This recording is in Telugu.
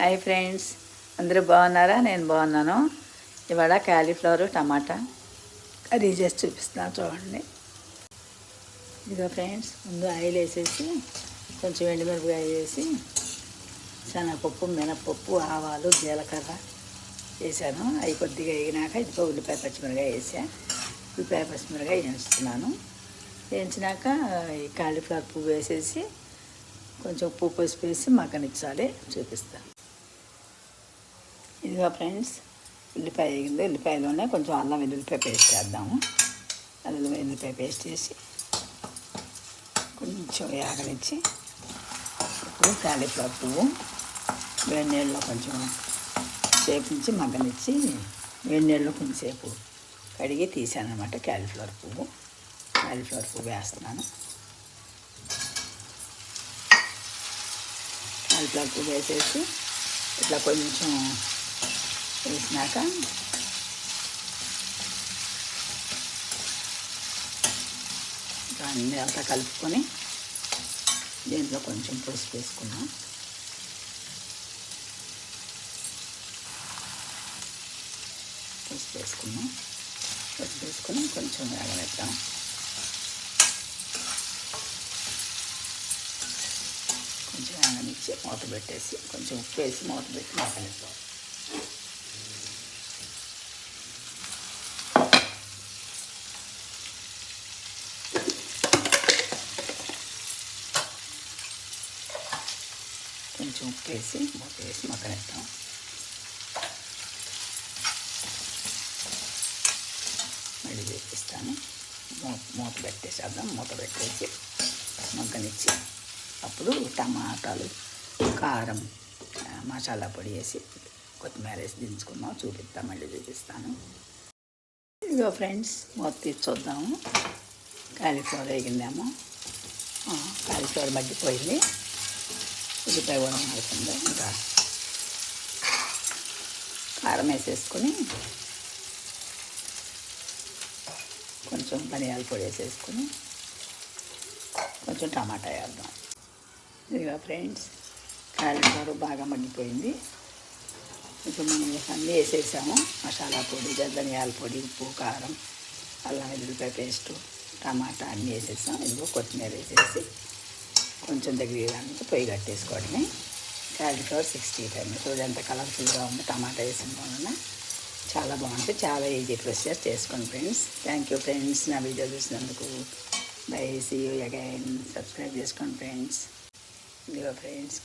హాయ్ ఫ్రెండ్స్, అందరూ బాగున్నారా? నేను బాగున్నాను. ఇవాళ క్యాలీఫ్లవర్ టమాటా కర్రీ చేసి చూపిస్తాను, చూడండి. ఇదిగో ఫ్రెండ్స్, ముందు ఆయిల్ వేసేసి కొంచెం ఎండుమిరపకాయ వేసి శనగపప్పు, మినపప్పు, ఆవాలు, జీలకర్ర వేసాను. అవి కొద్దిగా వేగినాక ఇదిగో ఉల్లిపాయ పచ్చిమిరకాయ వేసా. ఉల్లిపాయ పచ్చిమిరకాయ వేయించుతున్నాను. వేయించినాక ఈ కాలీఫ్లవర్ పువ్వు వేసేసి కొంచెం ఉప్పు పసుపు వేసి మగ్గనిచ్చాలి, చూపిస్తాను. ఇదిగో ఫ్రెండ్స్, ఉల్లిపాయ వేగింది. ఉల్లిపాయలోనే కొంచెం అల్లం వెల్లుల్లిపాయ పేస్ట్ వేద్దాము. అల్లం వెల్లుల్లిపాయ పేస్ట్ వేసి కొంచెం వేగనిచ్చి ఇప్పుడు కాలీఫ్లవర్ పువ్వు వేడి నీళ్ళలో కొంచెం సేపు నుంచి మగ్గనిచ్చి వేడి నీళ్ళలో కొంచెంసేపు కడిగి తీసాను అనమాట. కాలీఫ్లవర్ పువ్వు వేస్తున్నాను. కాలీఫ్లవర్ పువ్వు వేసేసి ఇట్లా కొంచెం వేసినాక దాన్ని అంతా కలుపుకొని దీంట్లో కొంచెం పసుపు వేసుకున్నాం. పసుపు వేసుకొని కొంచెం వేగనిద్దాం. కొంచెం వేగనిచ్చి మూత పెట్టేసి కొంచెం ఉప్పు వేసి మూత పెట్టి వేగనిద్దాం. కొంచెం ఉప్పు వేసి మూత వేసి మగ్గనిద్దాం. మళ్ళీ వేపిస్తాను. మూత పెట్టేసేద్దాం. మూత పెట్టేసి మగ్గనిచ్చి అప్పుడు టమాటాలు, కారం, మసాలా పొడి వేసి కొత్తిమీర వేసి దించుకుందాం. మళ్ళీ చూపిస్తాను. ఇదిగో ఫ్రెండ్స్, మూత తీసి చూద్దాము. కాలీఫ్లవర్ వేగిందేమో. కాలీఫ్లవర్ మగ్గిపోయింది. ఉల్లిపాయ కూడా అవుతుంది. ఇంకా కారం వేసేసుకొని కొంచెం ధనియాల పొడి వేసేసుకొని కొంచెం టమాటా వేద్దాం. ఇదిగా ఫ్రెండ్స్, కాలీఫ్లవర్ బాగా మగ్గిపోయింది. ఇప్పుడు మనం అన్నీ వేసేసాము. మసాలా పొడి, ధనియాల పొడి, ఉప్పు, కారం, అల్లం వెల్లుల్లిపాయ పేస్టు, టమాటా అన్నీ వేసేసాం. ఇదిగో కొత్తిమీర వేసేసి కొంచెం దగ్గరికి పొయ్యి కట్టేసుకోవడమే. కాలీఫ్లవర్ 65. చూడండి ఎంత కలర్ఫుల్గా ఉంది. టమాటా వేసిన వలన చాలా బాగుంటుంది. చాలా ఈజీ ప్రొసీజర్. చేసుకోండి ఫ్రెండ్స్. థ్యాంక్ యూ ఫ్రెండ్స్, నా వీడియో చూసినందుకు. Bye, see you again. Subscribe చేసుకోండి ఫ్రెండ్స్. ఇదిగో ఫ్రెండ్స్,